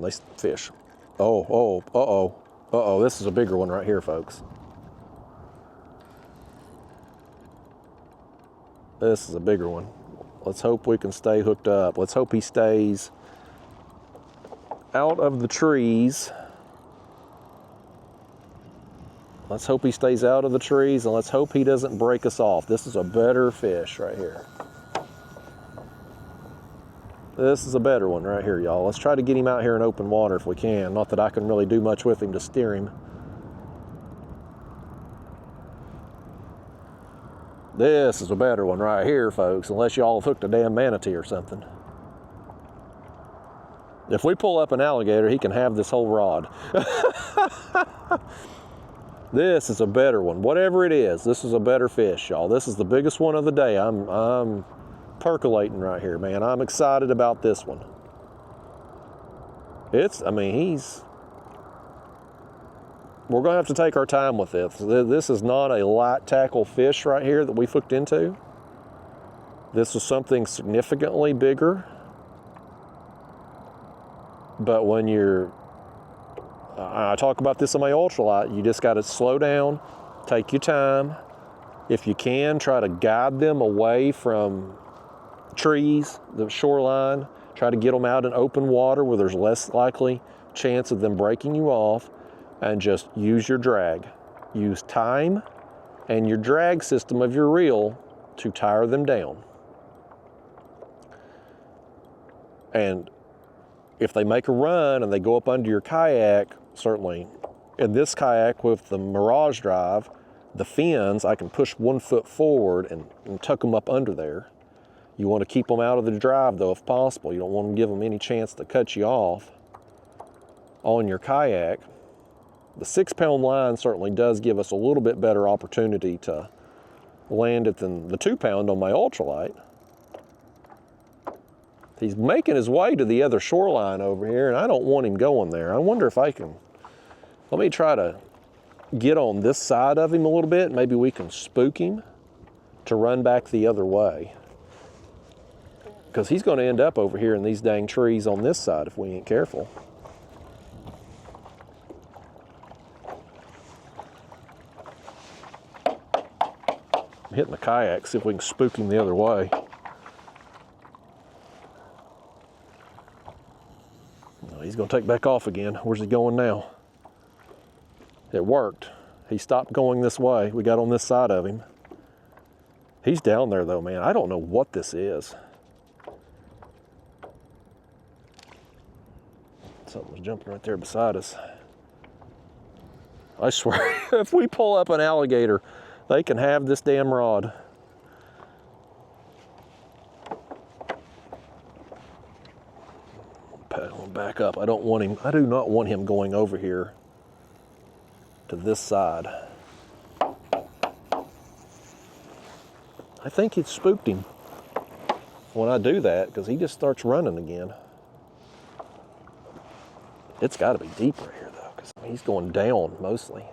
Nice fish. Uh-oh, this is a bigger one right here, folks. This is a bigger one. Let's hope we can stay hooked up. Let's hope he stays out of the trees. Let's hope he stays out of the trees, and let's hope he doesn't break us off. This is a better fish right here. This is a better one right here, y'all. Let's try to get him out here in open water if we can. Not that I can really do much with him to steer him. This is a better one right here, folks, unless y'all have hooked a damn manatee or something. If we pull up an alligator, he can have this whole rod. This is a better one. Whatever it is, this is a better fish, y'all. This is the biggest one of the day. I'm percolating right here, man. I'm excited about this one. We're gonna have to take our time with this. This is not a light tackle fish right here that we've hooked into. This is something significantly bigger. But when I talk about this on my ultralight, you just gotta slow down, take your time. If you can, try to guide them away from trees, the shoreline. Try to get them out in open water where there's less likely chance of them breaking you off, and just use your drag. Use time and your drag system of your reel to tire them down. And if they make a run and they go up under your kayak, certainly in this kayak with the Mirage drive, the fins, I can push 1 foot forward and tuck them up under there. You want to keep them out of the drive though, if possible. You don't want to give them any chance to cut you off on your kayak. The 6-pound line certainly does give us a little bit better opportunity to land it than the 2-pound on my ultralight. He's making his way to the other shoreline over here, and I don't want him going there. I wonder if I can, let me try to get on this side of him a little bit. Maybe we can spook him to run back the other way. Because he's going to end up over here in these dang trees on this side if we ain't careful. I'm hitting the kayak, see if we can spook him the other way. No, he's going to take back off again. Where's he going now? It worked. He stopped going this way. We got on this side of him. He's down there though, man. I don't know what this is. Something was jumping right there beside us. I swear, if we pull up an alligator, they can have this damn rod. I'll back up. I do not want him going over here to this side. I think it spooked him when I do that, because he just starts running again. It's got to be deeper here though, because he's going down mostly.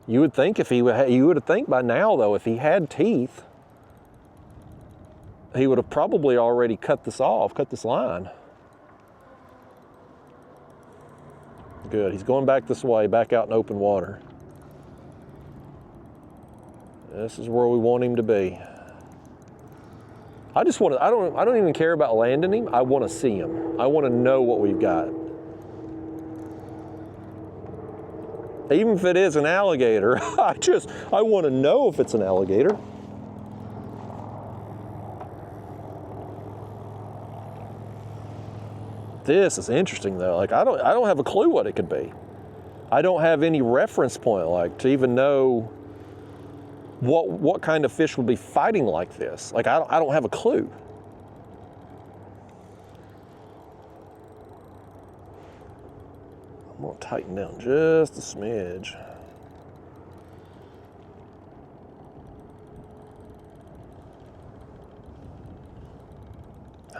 You would think you would think by now though, if he had teeth, he would have probably already cut this line. Good, he's going back this way, back out in open water. This is where we want him to be. I don't even care about landing him. I want to see him. I want to know what we've got. Even if it is an alligator, I want to know if it's an alligator. This is interesting though. Like I don't have a clue what it could be. I don't have any reference point like to even know what kind of fish would be fighting like this. Like I don't have a clue. I'm gonna tighten down just a smidge.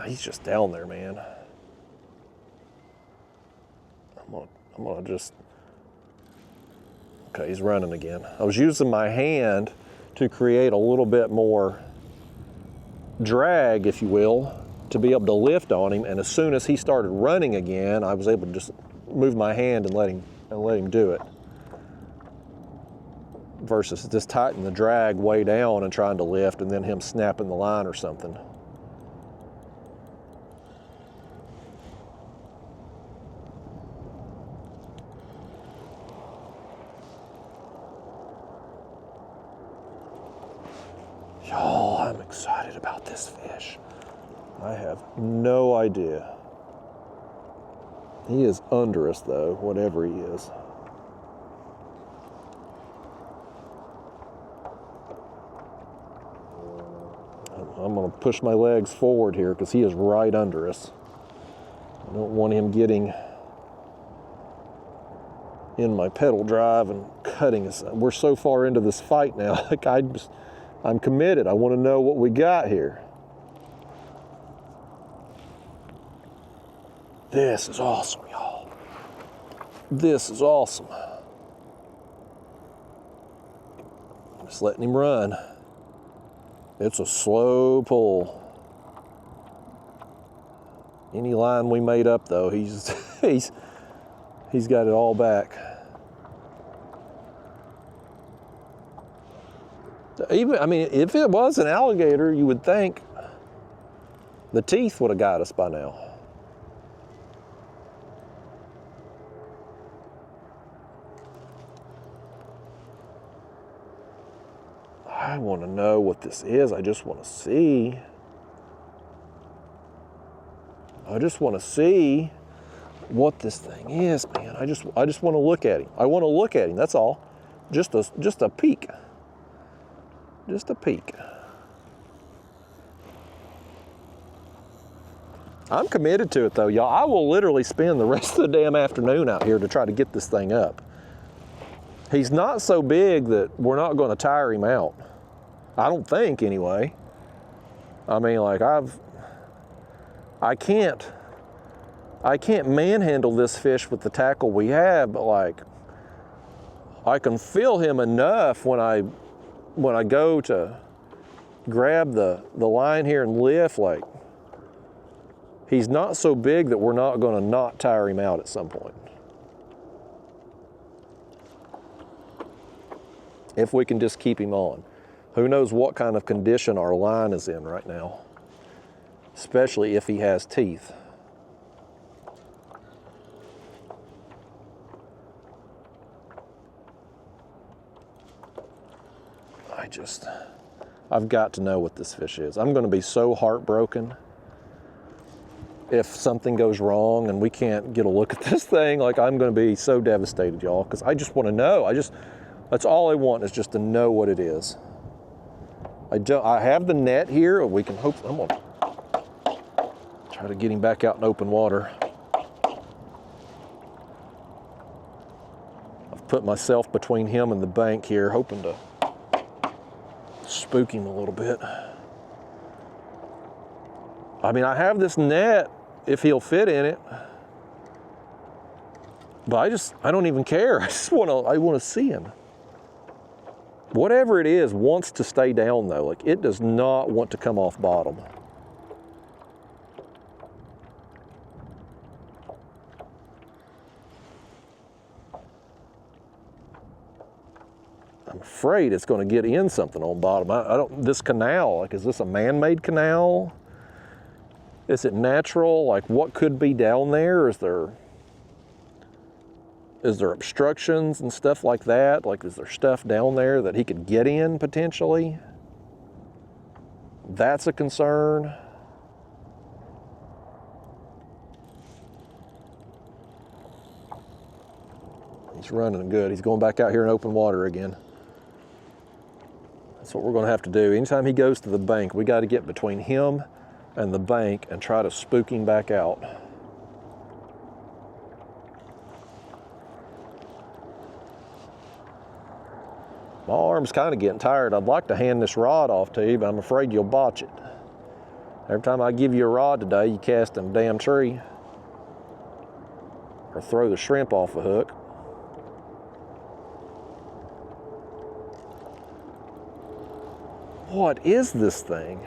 He's just down there, man. I'm gonna just, okay, he's running again. I was using my hand to create a little bit more drag, if you will, to be able to lift on him. And as soon as he started running again, I was able to just move my hand and let him do it. Versus just tighten the drag way down and trying to lift and then him snapping the line or something. Y'all, I'm excited about this fish. I have no idea. He is under us though, whatever he is. I'm gonna push my legs forward here because he is right under us. I don't want him getting in my pedal drive and cutting us. We're so far into this fight now, like I'm committed. I want to know what we got here. This is awesome, y'all. This is awesome. Just letting him run. It's a slow pull. Any line we made up though, he's got it all back. Even, I mean, if it was an alligator, you would think the teeth would have got us by now. I want to know what this is. I just want to see. I just want to see what this thing is, man. I just want to look at him. I want to look at him. That's all. Just a peek. Just a peek. I'm committed to it though, y'all. I will literally spend the rest of the damn afternoon out here to try to get this thing up. He's not so big that we're not going to tire him out. I don't think, anyway. I mean, like, I can't manhandle this fish with the tackle we have, but like, I can feel him enough when I go to grab the line here and lift. Like, he's not so big that we're not going to not tire him out at some point. If we can just keep him on. Who knows what kind of condition our line is in right now, especially if he has teeth. I've got to know what this fish is. I'm going to be so heartbroken if something goes wrong and we can't get a look at this thing. Like, I'm going to be so devastated, y'all, because I just want to know. That's all I want, is just to know what it is. I have the net here. We can hope. I'm going to try to get him back out in open water. I've put myself between him and the bank here, hoping to spook him a little bit. I mean, I have this net if he'll fit in it, but I don't even care. I want to see him. Whatever it is wants to stay down though. Like, it does not want to come off bottom. I'm afraid it's going to get in something on bottom. This canal, like, is this a man-made canal? Is it natural? Like, what could be down there? Is there obstructions and stuff like that? Like, is there stuff down there that he could get in potentially? That's a concern. He's running good. He's going back out here in open water again. That's what we're going to have to do. Anytime he goes to the bank, we got to get between him and the bank and try to spook him back out. My arm's kind of getting tired. I'd like to hand this rod off to you, but I'm afraid you'll botch it. Every time I give you a rod today, you cast in a damn tree or throw the shrimp off a hook. What is this thing?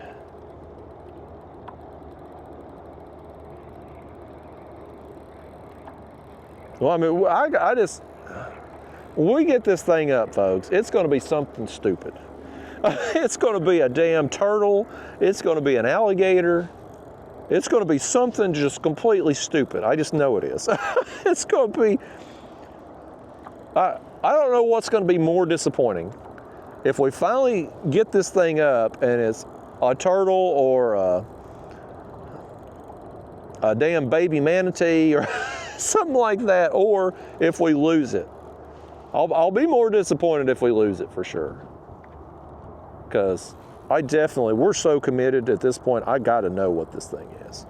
Well, I mean, I just, when we get this thing up, folks, it's going to be something stupid. It's going to be a damn turtle. It's going to be an alligator. It's going to be something just completely stupid. I just know it is. It's going to be, I don't know what's going to be more disappointing. If we finally get this thing up and it's a turtle or a damn baby manatee or something like that, or if we lose it. I'll be more disappointed if we lose it for sure. Because we're so committed at this point, I got to know what this thing is.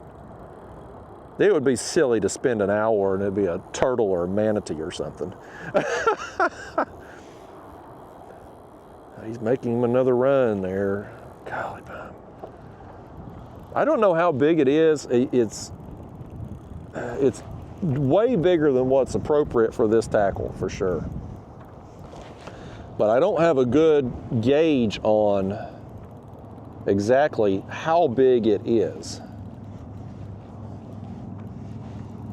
It would be silly to spend an hour and it'd be a turtle or a manatee or something. He's making him another run there. Golly, man. I don't know how big it is. It's way bigger than what's appropriate for this tackle, for sure. But I don't have a good gauge on exactly how big it is.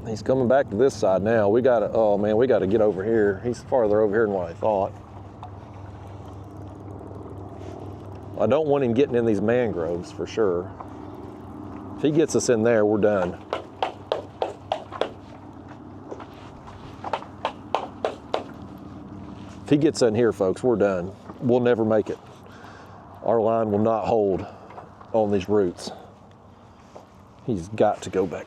He's coming back to this side now. We gotta get over here. He's farther over here than what I thought. I don't want him getting in these mangroves for sure. If he gets us in there, we're done. If he gets in here, folks, we're done. We'll never make it. Our line will not hold on these roots. He's got to go back.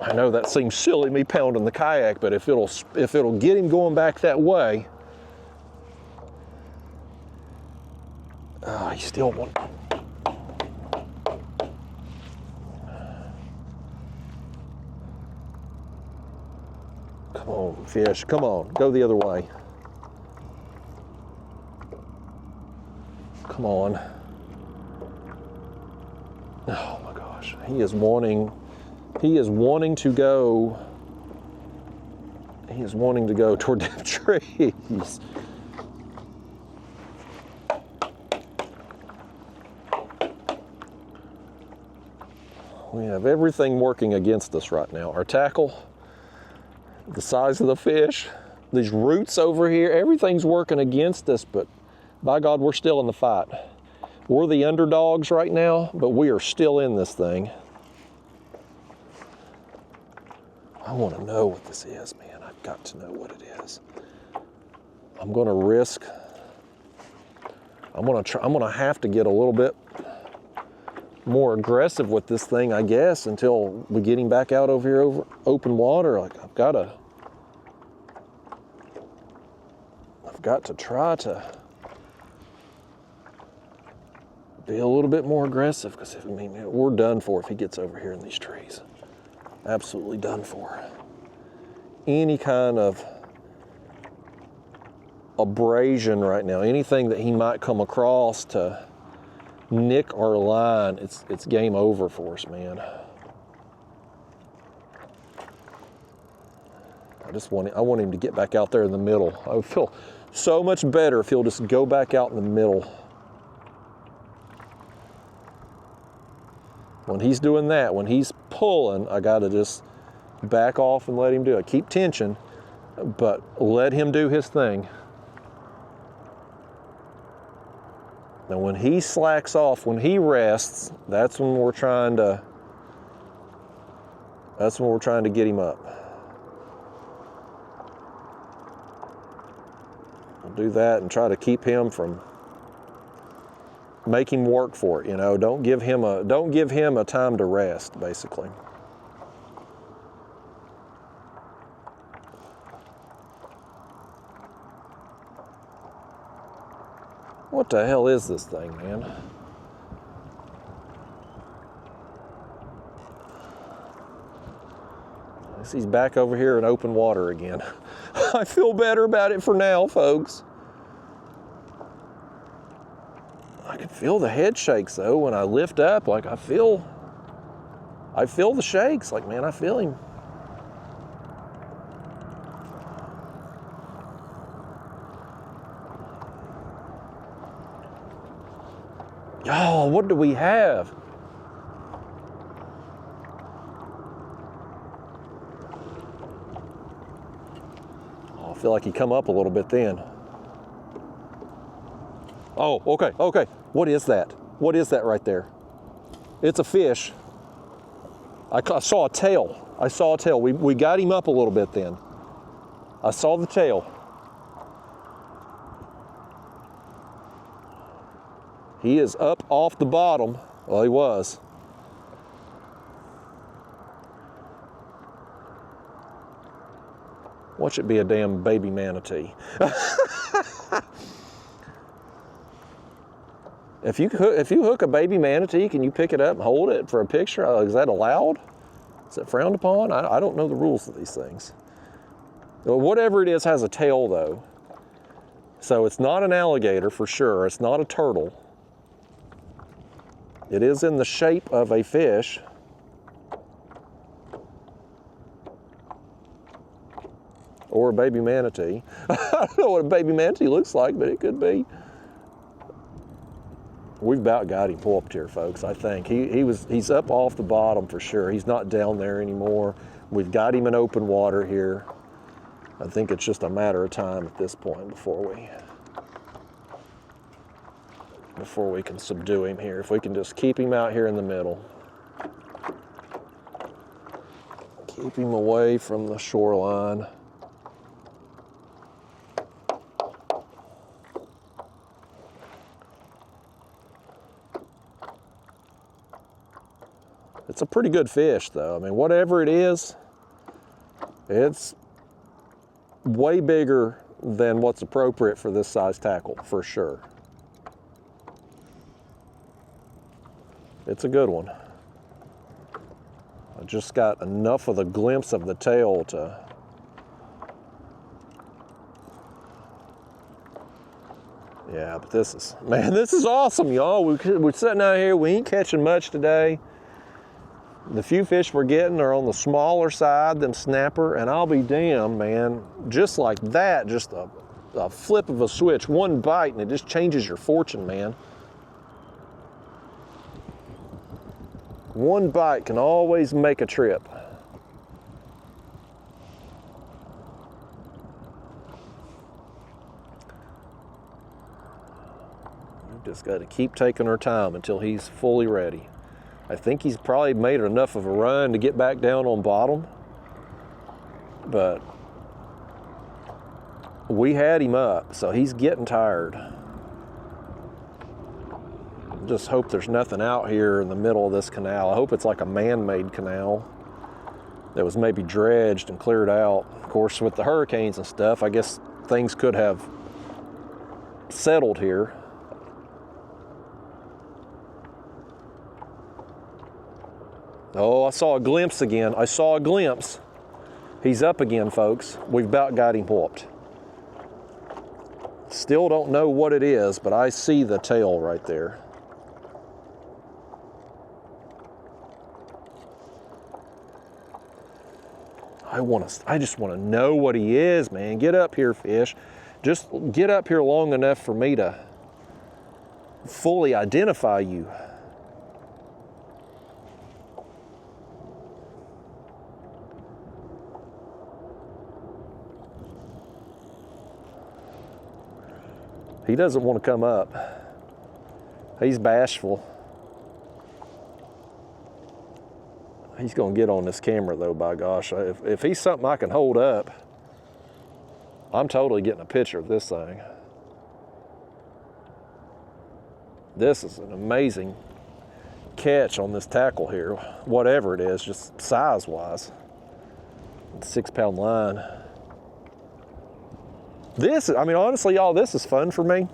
I know that seems silly, me pounding the kayak, but if it'll get him going back that way. He still won't. Come on, fish, come on, go the other way. Come on. Oh my gosh, he is wanting to go. He is wanting to go toward them trees. We have everything working against us right now. Our tackle, the size of the fish, these roots over here, everything's working against us, but by God, we're still in the fight. We're the underdogs right now, but we are still in this thing. I want to know what this is, man. I've got to know what it is. I'm going to risk. I'm going to have to get a little bit more aggressive with this thing, I guess, until we get him back out over here over open water. Like I've got to try to be a little bit more aggressive, because we're done for if he gets over here in these trees. Absolutely done for. Any kind of abrasion right now, anything that he might come across to nick our line, it's game over for us, man. I want him to get back out there in the middle. I would feel so much better if he'll just go back out in the middle. When he's doing that, when he's pulling, I gotta just back off and let him do it. Keep tension, but let him do his thing. Now when he slacks off, when he rests, that's when we're trying to get him up. We'll do that and try to keep him from, make him work for it, Don't give him a time to rest, basically. What the hell is this thing, man? I guess he's back over here in open water again. I feel better about it for now, folks. I can feel the head shakes though when I lift up. Like I feel the shakes. Like, man, I feel him. Oh, what do we have? feel like he come up a little bit then. Oh, okay, okay. What is that? What is that right there? It's a fish. I saw a tail. I saw a tail. We got him up a little bit then. I saw the tail. He is up off the bottom. Well, he was. Watch it be a damn baby manatee. If you hook a baby manatee, can you pick it up and hold it for a picture? Is that allowed? Is that frowned upon? I don't know the rules of these things. Well, whatever it is has a tail though. So it's not an alligator for sure. It's not a turtle. It is in the shape of a fish. Or a baby manatee. I don't know what a baby manatee looks like, but it could be. We've about got him pulled here, folks, I think. He's up off the bottom for sure. He's not down there anymore. We've got him in open water here. I think it's just a matter of time at this point before we can subdue him here. If we can just keep him out here in the middle. Keep him away from the shoreline. It's a pretty good fish though. I mean, whatever it is, it's way bigger than what's appropriate for this size tackle, for sure. It's a good one. I just got enough of the glimpse of the tail to... Yeah, but this is, man, this is awesome, y'all. We're sitting out here, we ain't catching much today. The few fish we're getting are on the smaller side than snapper, and I'll be damned, man. Just like that, just a flip of a switch, one bite, and it just changes your fortune, man. One bite can always make a trip. We've just got to keep taking our time until he's fully ready. I think he's probably made enough of a run to get back down on bottom, but we had him up, so he's getting tired. Just hope there's nothing out here in the middle of this canal. I hope it's like a man-made canal that was maybe dredged and cleared out. Of course, with the hurricanes and stuff, I guess things could have settled here. Oh, I saw a glimpse again. I saw a glimpse. He's up again, folks. We've about got him whooped. Still don't know what it is, but I see the tail right there. I just want to know what he is, man. Get up here, fish. Just get up here long enough for me to fully identify you. He doesn't want to come up. He's bashful. He's gonna get on this camera though, by gosh. If he's something I can hold up, I'm totally getting a picture of this thing. This is an amazing catch on this tackle here, whatever it is, just size-wise. 6-pound line. This, I mean, honestly, y'all, this is fun for me.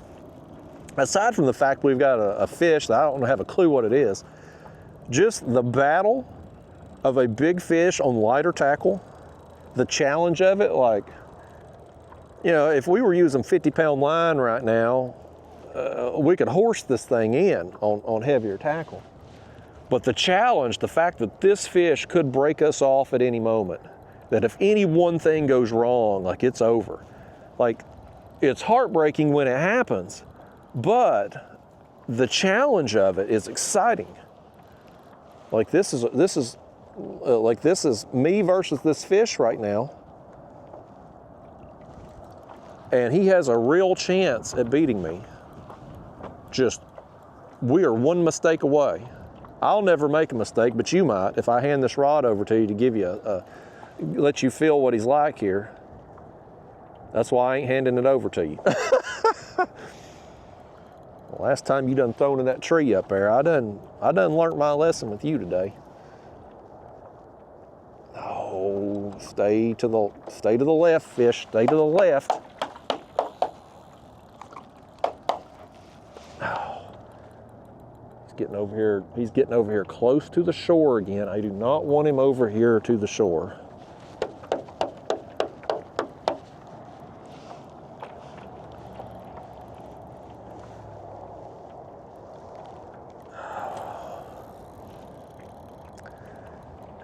Aside from the fact we've got a fish that I don't have a clue what it is, just the battle of a big fish on lighter tackle, the challenge of it, like, you know, if we were using 50-pound line right now, we could horse this thing in on heavier tackle. But the challenge, the fact that this fish could break us off at any moment, that if any one thing goes wrong, like it's over. Like, it's heartbreaking when it happens, but the challenge of it is exciting. Like this is me versus this fish right now. And he has a real chance at beating me. Just, we are one mistake away. I'll never make a mistake, but you might if I hand this rod over to you to give you let you feel what he's like here. That's why I ain't handing it over to you. Last time you done thrown in that tree up there, I done learned my lesson with you today. Oh, stay to the left, fish. Stay to the left. Oh, he's getting over here. He's getting over here close to the shore again. I do not want him over here to the shore.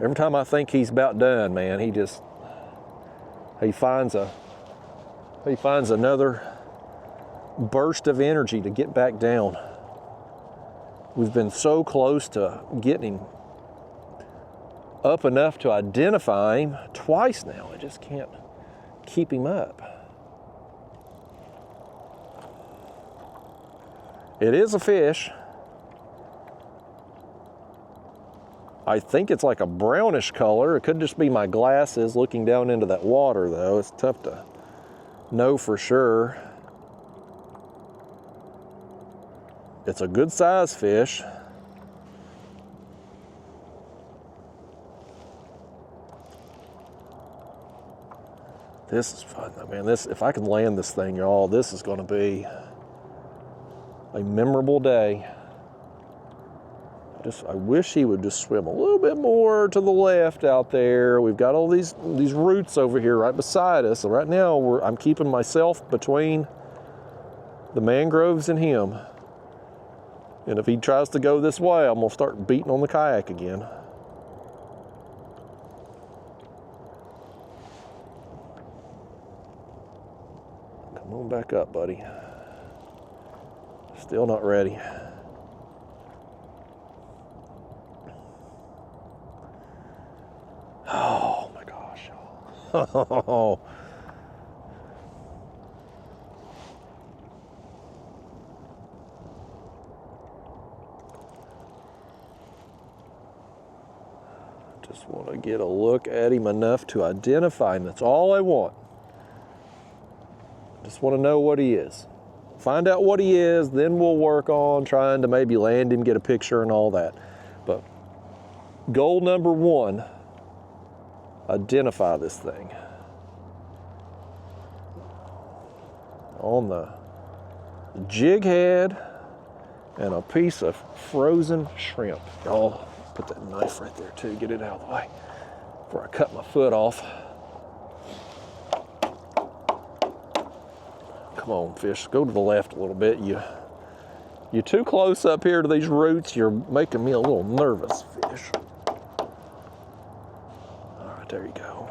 Every time I think he's about done, man, he finds another burst of energy to get back down. We've been so close to getting him up enough to identify him twice now. I just can't keep him up. It is a fish. I think it's like a brownish color. It could just be my glasses looking down into that water, though. It's tough to know for sure. It's a good size fish. This is fun, man. If I can land this thing, y'all, this is going to be a memorable day. I wish he would just swim a little bit more to the left out there. We've got all these roots over here right beside us. So right now I'm keeping myself between the mangroves and him. And if he tries to go this way, I'm gonna start beating on the kayak again. Come on back up, buddy. Still not ready. Oh my gosh. Oh. Just want to get a look at him enough to identify him. That's all I want. Just want to know what he is. Find out what he is, then we'll work on trying to maybe land him, get a picture and all that. But goal number one, identify this thing. On the jig head and a piece of frozen shrimp. Y'all, put that knife right there too, get it out of the way before I cut my foot off. Come on, fish, go to the left a little bit. You're too close up here to these roots. You're making me a little nervous, fish. All right, there you go.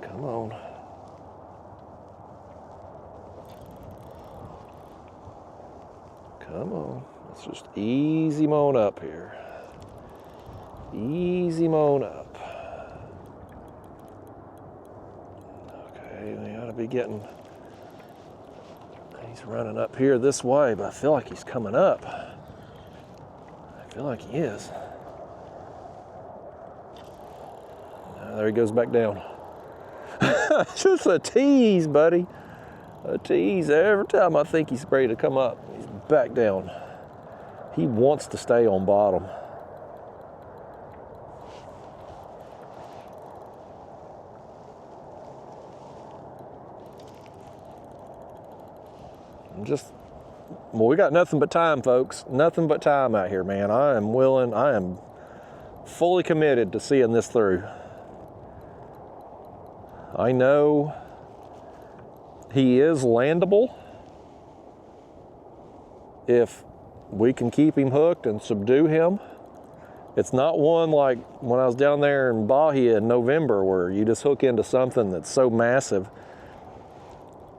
Come on. Come on. Let's just ease him on up here. Ease him on up. Okay, we ought to be getting... He's running up here this way, but I feel like he's coming up. I feel like he is. There he goes back down. Just a tease, buddy. A tease. Every time I think he's ready to come up, he's back down. He wants to stay on bottom. Well, we got nothing but time, folks. Nothing but time out here, man. I am fully committed to seeing this through. I know he is landable if we can keep him hooked and subdue him. It's not one like when I was down there in Bahia in November where you just hook into something that's so massive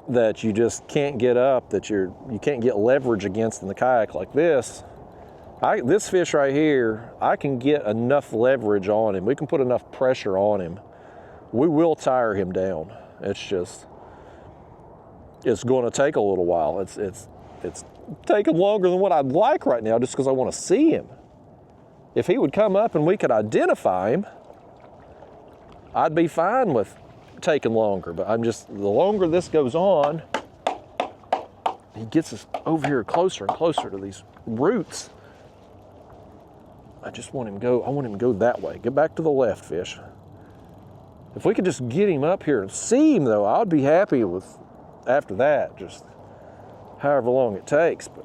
that you just can't get up, that you can't get leverage against in the kayak like this. This fish right here, I can get enough leverage on him. We can put enough pressure on him. We will tire him down. It's going to take a little while. It's taking longer than what I'd like right now just because I want to see him. If he would come up and we could identify him, I'd be fine with taking longer. But the longer this goes on, he gets us over here closer and closer to these roots. I want him to go that way. Get back to the left, fish. If we could just get him up here and see him though, I'd be happy with, after that, just however long it takes. But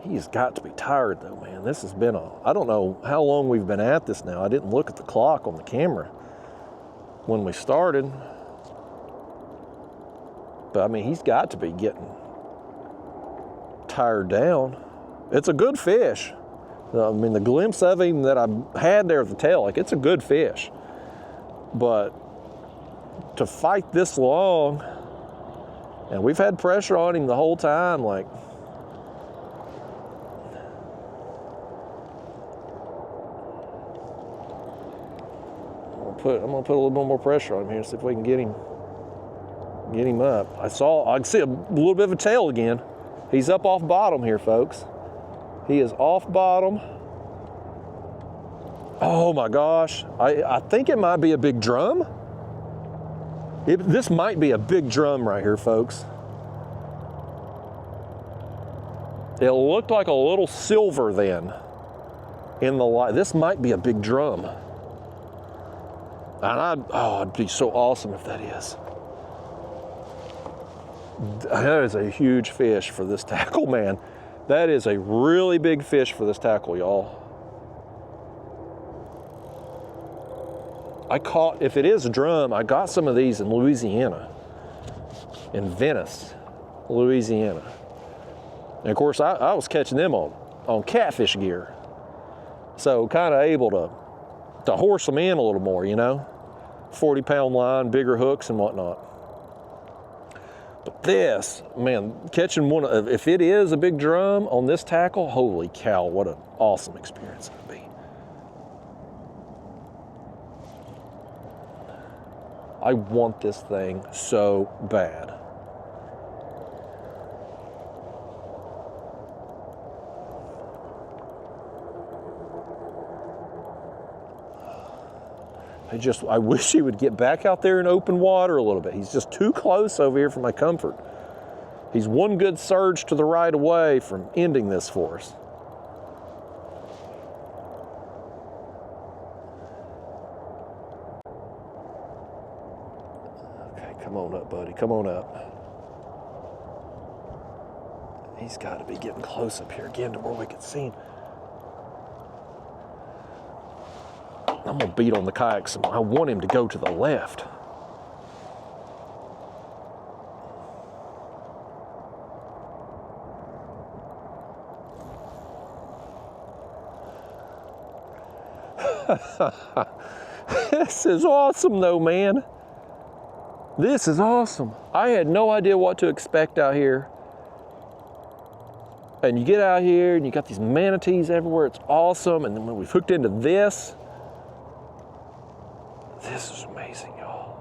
he's got to be tired though, man. This has been I don't know how long we've been at this now. I didn't look at the clock on the camera when we started. But I mean, he's got to be getting tired down. It's a good fish. I mean, the glimpse of him that I had there at the tail, like, it's a good fish. But to fight this long, and we've had pressure on him the whole time, like, I'm gonna put a little bit more pressure on him here, see if we can get him up. I can see a little bit of a tail again. He's up off bottom here, folks. He is off bottom. Oh my gosh. I think it might be a big drum. This might be a big drum right here, folks. It looked like a little silver then in the light. This might be a big drum. And it'd be so awesome if that is. That is a huge fish for this tackle, man. That is a really big fish for this tackle, y'all. If it is a drum, I got some of these in Louisiana, in Venice, Louisiana. And of course, I was catching them on Catfish Gear. So kind of able to horse them in a little more, you know? 40-pound line, bigger hooks and whatnot. But this, man, catching one, if it is a big drum on this tackle, holy cow, what an awesome experience it would be. I want this thing so bad. I wish he would get back out there in open water a little bit. He's just too close over here for my comfort. He's one good surge to the right away from ending this for us. Okay, come on up, buddy. Come on up. He's got to be getting close up here again to where we can see him. I'm gonna beat on the kayak some. I want him to go to the left. This is awesome though, man. This is awesome. I had no idea what to expect out here. And you get out here and you got these manatees everywhere. It's awesome. And then when we've hooked into this is amazing, y'all.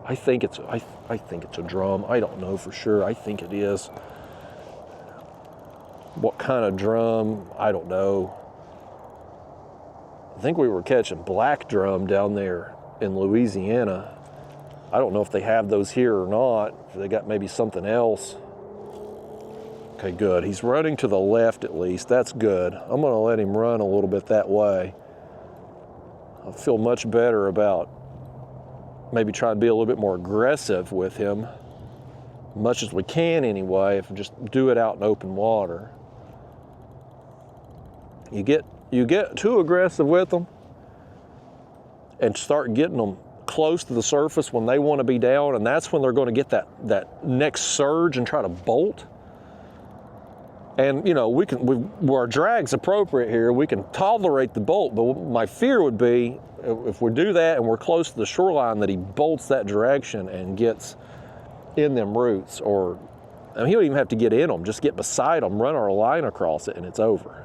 I think it's a drum. I don't know for sure. I think it is. What kind of drum? I don't know. I think we were catching black drum down there in Louisiana. I don't know if they have those here or not. If they got maybe something else. Okay, good. He's running to the left at least. That's good. I'm gonna let him run a little bit that way. I feel much better about maybe trying to be a little bit more aggressive with him, much as we can anyway, if we just do it out in open water. You get too aggressive with them and start getting them close to the surface when they want to be down, and that's when they're going to get that next surge and try to bolt. And you know, where our drag's appropriate here, we can tolerate the bolt, but my fear would be if we do that and we're close to the shoreline that he bolts that direction and gets in them roots, or I mean, he don't even have to get in them, just get beside them, run our line across it, and it's over.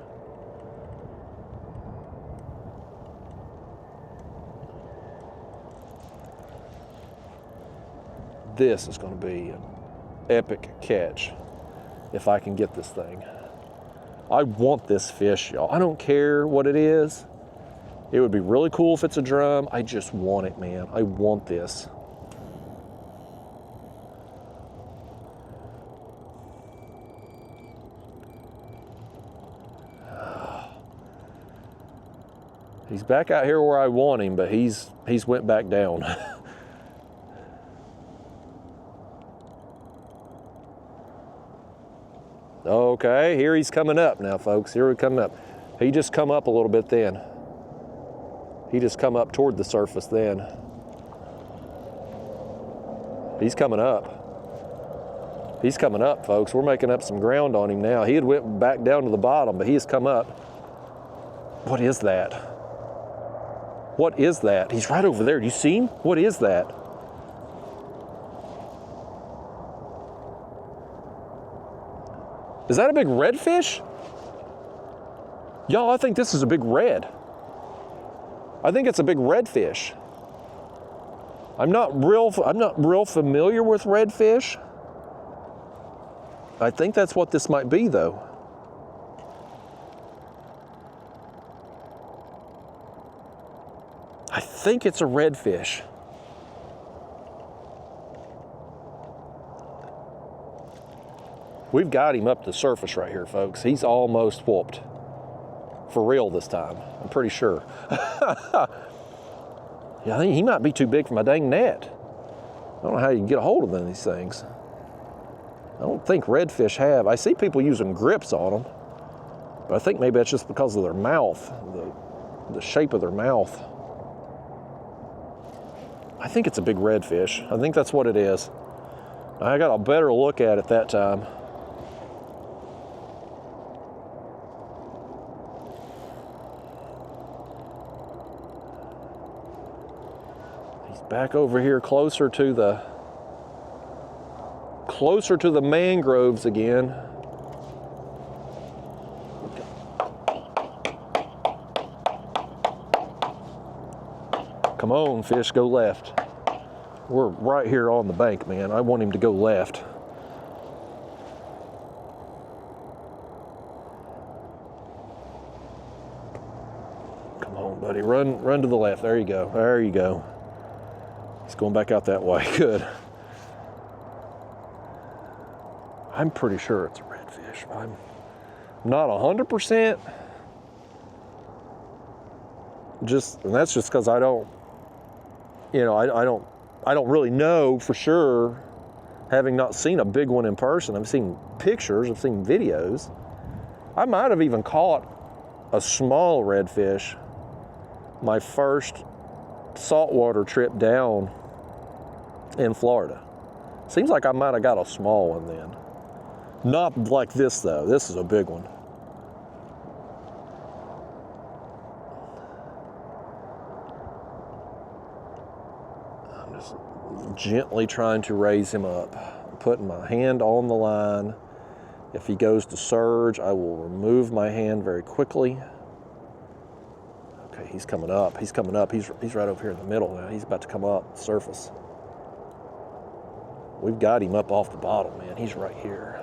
This is going to be an epic catch if I can get this thing. I want this fish, y'all. I don't care what it is. It would be really cool if it's a drum. I just want it, man. I want this. He's back out here where I want him, but he's went back down. Okay, here he's coming up now, folks. Here we're coming up. He just come up a little bit then. He just come up toward the surface then. He's coming up. He's coming up, folks. We're making up some ground on him now. He had went back down to the bottom, but he has come up. What is that? What is that? He's right over there. Do you see him? What is that? Is that a big redfish? Y'all, I think this is a big red. I think it's a big redfish. I'm not real familiar with redfish. I think that's what this might be, though. I think it's a redfish. We've got him up to the surface right here, folks. He's almost whooped. For real this time, I'm pretty sure. Yeah, I think he might be too big for my dang net. I don't know how you can get a hold of these things. I don't think redfish have. I see people using grips on them, but I think maybe that's just because of their mouth, the shape of their mouth. I think it's a big redfish. I think that's what it is. I got a better look at it that time. Back over here closer to the mangroves again. Come on, fish, go left. We're right here on the bank, man. I want him to go left. Come on, buddy, run to the left. There you go. There you go. He's going back out that way. Good. I'm pretty sure it's a redfish. I'm not 100%. And that's just because I don't, I don't really know for sure, having not seen a big one in person. I've seen pictures, I've seen videos. I might have even caught a small redfish my first saltwater trip down in Florida. Seems like I might have got a small one then. Not like this though. This is a big one. I'm just gently trying to raise him up. I'm putting my hand on the line. If he goes to surge, I will remove my hand very quickly. Okay, he's coming up. He's coming up. He's right over here in the middle now. He's about to come up the surface. We've got him up off the bottom, man. He's right here.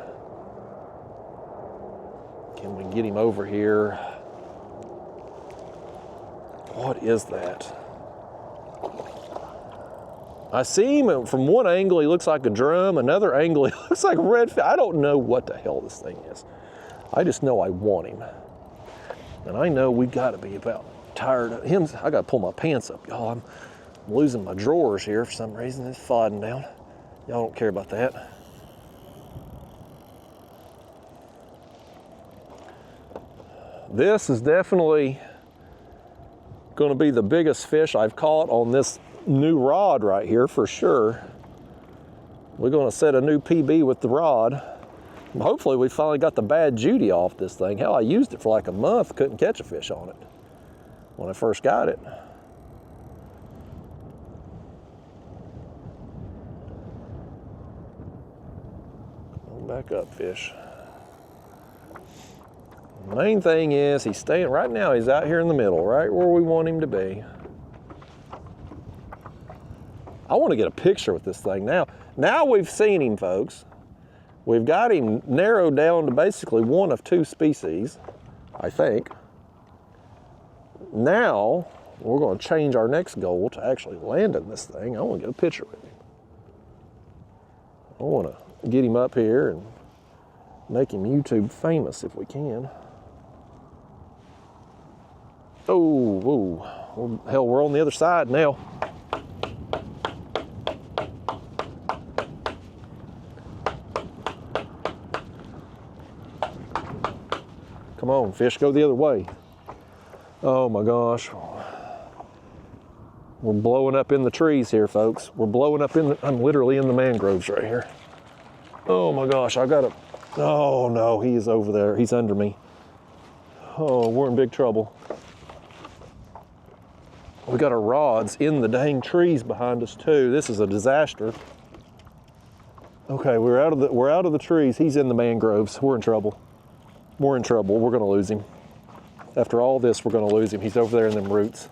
Can we get him over here? What is that? I see him from one angle, he looks like a drum. Another angle, he looks like a redfish. I don't know what the hell this thing is. I just know I want him. And I know we've got to be about tired of him. I got to pull my pants up, y'all. I'm losing my drawers here for some reason. It's flooding down. Y'all don't care about that. This is definitely going to be the biggest fish I've caught on this new rod right here for sure. We're going to set a new PB with the rod. Hopefully we finally got the bad Judy off this thing. Hell, I used it for like a month, couldn't catch a fish on it when I first got it. Back up, fish. The main thing is he's staying, right now he's out here in the middle, right where we want him to be. I want to get a picture with this thing now. Now we've seen him, folks. We've got him narrowed down to basically one of two species, I think. Now we're going to change our next goal to actually landing this thing. I want to get a picture with him. I want to get him up here and make him YouTube famous if we can. Oh, whoa. Hell, we're on the other side now. Come on, fish, go the other way. Oh my gosh. We're blowing up in the trees here, folks. We're blowing up in the, I'm literally in the mangroves right here. Oh my gosh, I gotta, oh no, he is over there. He's under me. Oh, we're in big trouble. We got our rods in the dang trees behind us too. This is a disaster. Okay, we're out of the trees. He's in the mangroves. We're in trouble. We're in trouble. We're gonna lose him. After all this, we're gonna lose him. He's over there in them roots.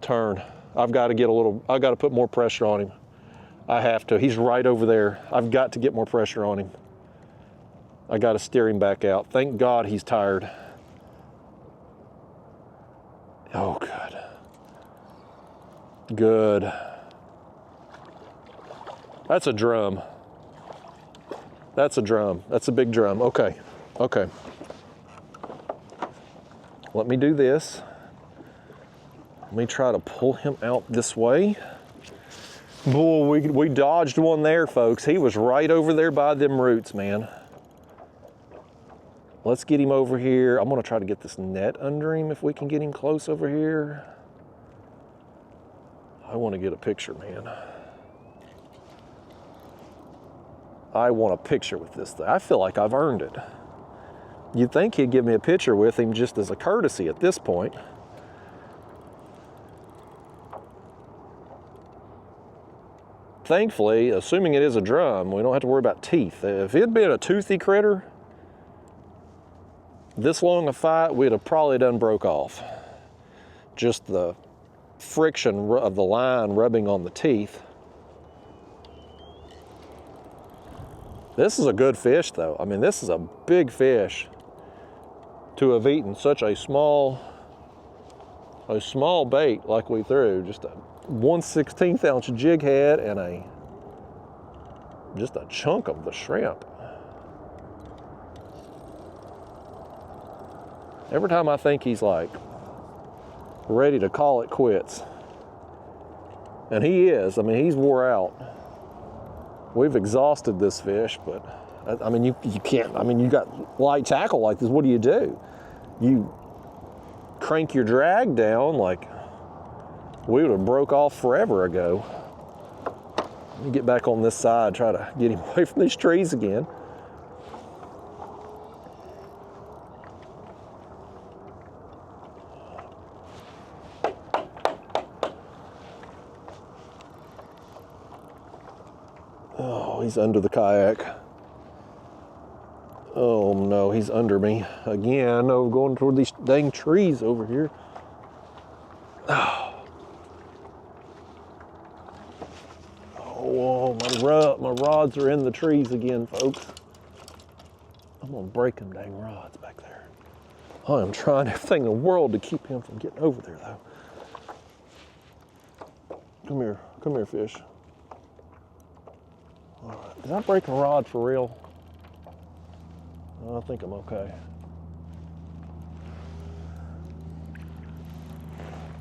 Turn. I've got to put more pressure on him. I have to. He's right over there. I've got to get more pressure on him. I got to steer him back out. Thank God he's tired. Oh, good. Good. That's a drum. That's a drum. That's a big drum. Okay. Okay. Let me do this. Let me try to pull him out this way. Boy, we dodged one there, folks. He was right over there by them roots, man. Let's get him over here. I'm gonna try to get this net under him if we can get him close over here. I wanna get a picture, man. I want a picture with this thing. I feel like I've earned it. You'd think he'd give me a picture with him just as a courtesy at this point. Thankfully, assuming it is a drum, we don't have to worry about teeth. If it had been a toothy critter, this long a fight, we'd have probably done broke off. Just the friction of the line rubbing on the teeth. This is a good fish though. I mean, this is a big fish to have eaten such a small bait like we threw. Just a 1/16 ounce jig head and just a chunk of the shrimp. Every time I think he's like ready to call it quits, and he is. I mean, he's wore out. We've exhausted this fish, but I mean, you can't. I mean, you got light tackle like this. What do? You crank your drag down like we would have broke off forever ago. Let me get back on this side, try to get him away from these trees again. Oh, he's under the kayak. Oh no, he's under me again. Oh, going toward these dang trees over here. Oh, my rods are in the trees again, folks. I'm gonna break them dang rods back there. I am trying everything in the world to keep him from getting over there, though. Come here, fish. All right. Did I break a rod for real? I think I'm okay.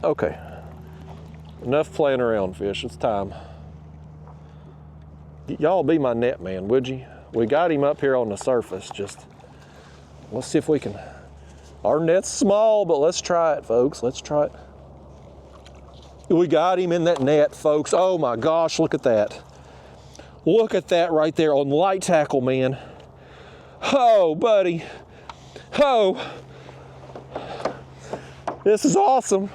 Okay. Enough playing around, fish. It's time. Y'all be my net man, would you? We got him up here on the surface. Just let's see if we can. Our net's small, but let's try it, folks. Let's try it. We got him in that net, folks. Oh my gosh, look at that. Look at that right there on light tackle, man. Oh, buddy. Oh. This is awesome.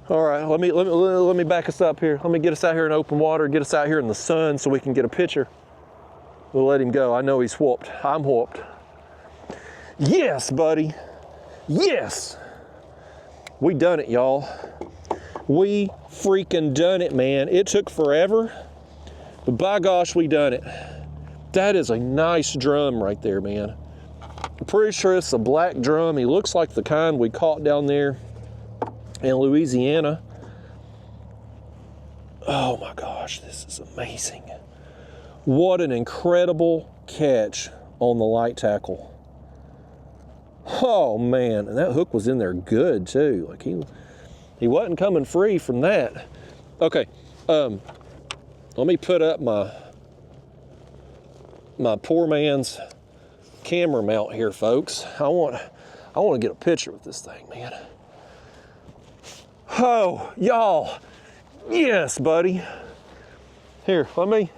All right, let me back us up here. Let me get us out here in open water, get us out here in the sun so we can get a picture. We'll let him go. I know he's whooped. I'm whooped. Yes, buddy. Yes. We done it, y'all. We freaking done it, man. It took forever, but by gosh, we done it. That is a nice drum right there, man. I'm pretty sure it's a black drum. He looks like the kind we caught down there in Louisiana. Oh my gosh, this is amazing. What an incredible catch on the light tackle. Oh man, and that hook was in there good too. Like he wasn't coming free from that. Okay, let me put up my poor man's camera mount here, folks. I want to get a picture with this thing, man. Oh, y'all. Yes, buddy. Here, let me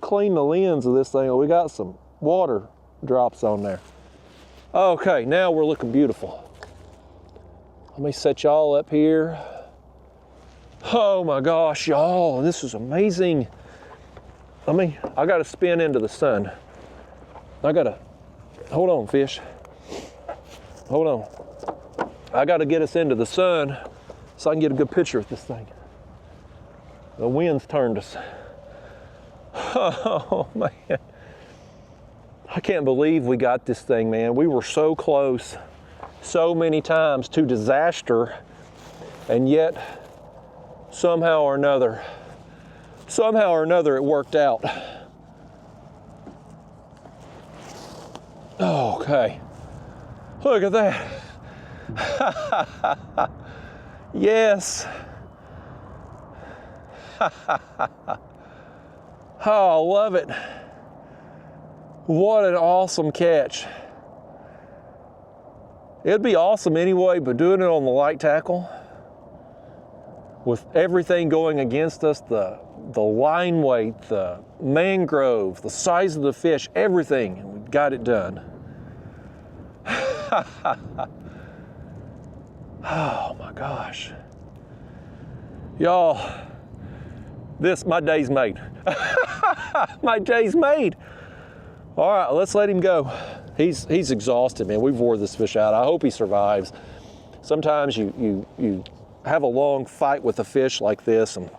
clean the lens of this thing. We got some water drops on there. Okay, now we're looking beautiful. Let me set y'all up here. Oh my gosh, y'all, this is amazing. I gotta spin into the sun. Hold on, fish. Hold on. I gotta get us into the sun so I can get a good picture of this thing. The wind's turned us. Oh man. I can't believe we got this thing, man. We were so close so many times to disaster, and yet somehow or another it worked out. Okay, look at that. Yes. Oh, I love it. What an awesome catch. It'd be awesome anyway, but doing it on the light tackle, with everything going against us, the line weight, the mangrove, the size of the fish, everything, we got it done. Oh my gosh. Y'all, my day's made. My day's made. All right, let's let him go. He's exhausted, man. We've wore this fish out. I hope he survives. Sometimes you have a long fight with a fish like this, and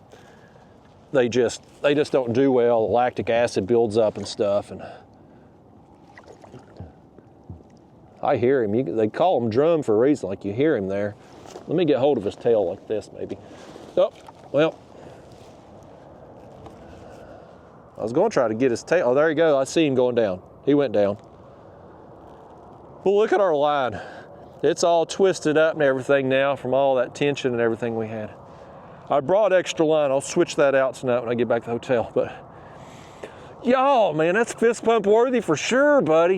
they just don't do well. The lactic acid builds up and stuff. And I hear him. They call him drum for a reason. Like, you hear him there. Let me get hold of his tail like this, maybe. Oh, well. I was going to try to get his tail. Oh, there you go. I see him going down. He went down. Well, look at our line. It's all twisted up and everything now from all that tension and everything we had. I brought extra line. I'll switch that out tonight when I get back to the hotel. But y'all, man, that's fist pump worthy for sure, buddy.